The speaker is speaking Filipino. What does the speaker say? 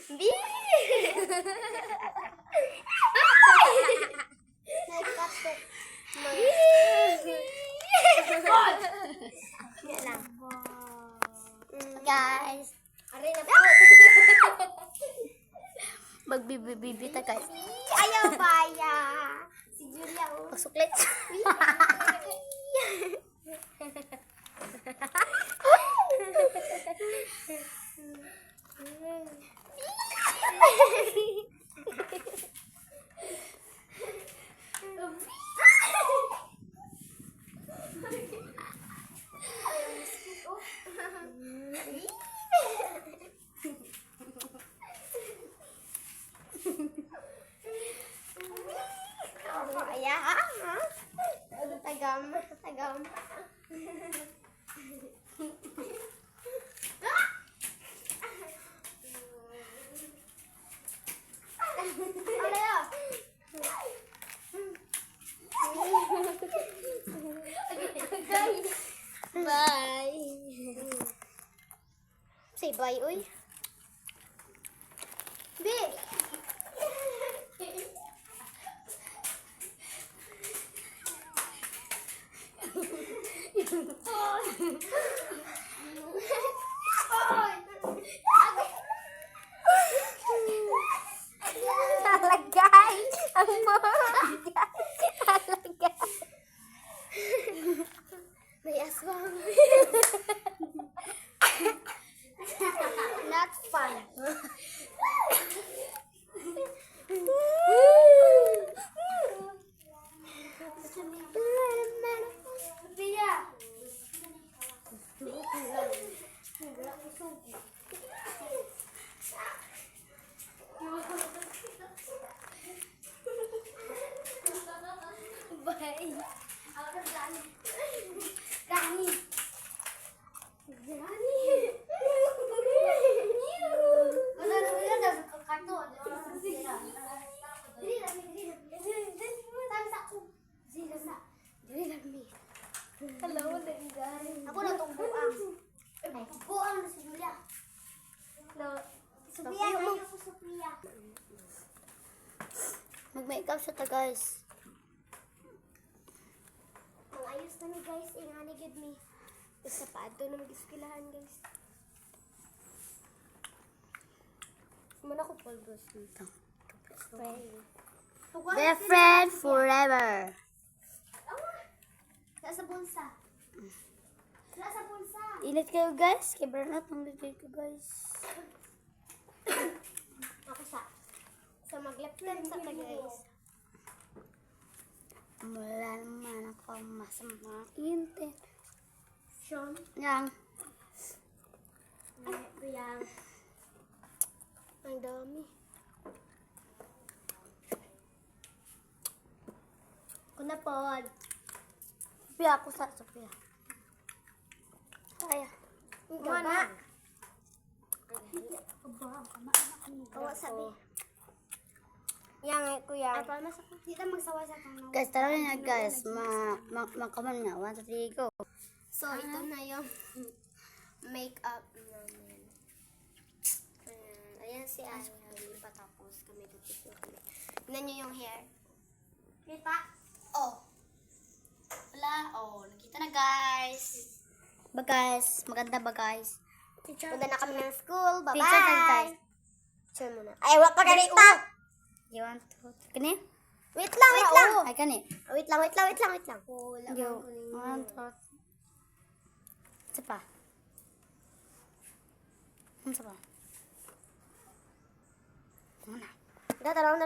B! Nagkatot. Yan lang. Guys. Aray na po. Magbibibita guys. Ayaw baya. Si Julia. Pasuklit. Tagam. Tagam. Bye. Say bye, uy. Big. Talagay. Ang mga. Talagay. May aswang. Not fun. Bye. Gani. Hello, guys. Ako na itong buang. Buang na si Julia. Hello. Sophia, kayo po Sophia. Mag-makeup siya ta guys. Ang ayos na ni guys, ingani gid me. Sa paado na mag-iskilahan guys. Muna ko pulbos dito. Best friend forever. Sa bulsa. Sa bulsa. Init kayo guys. Kay Bernat ang ligay ko guys. Ako sa maglap-lap sa ta guys. Wala naman ako masama intin. Sean. Yang. Kuyang. Ang dami. Kuna pod. Sophia ako sa Sophia. Kaya. Mana. Kawa sabi. Yang kuya. Ay, paano sa dito magsawa sa kang Guys, tara na guys. Makaman nga. 1, 2, 3, go. So, ito na yung makeup namin. Ayan si Ari. Hindi pa tapos kami tutupin kami. Tignan nyo yung hair. Kita? Oh. Wala. Oh, nakita na guys. Ba guys? Maganda ba guys? Punta na kami ng school. Bye-bye! Picture tayo guys. Picture muna. Ay, wag pa ganito! You want to? Kani? Wait lang, wait lang! Ay, kani. Wait lang, wait lang, wait lang, wait lang. Wala You kang want to? Isa pa. Isa pa. Muna. Tara na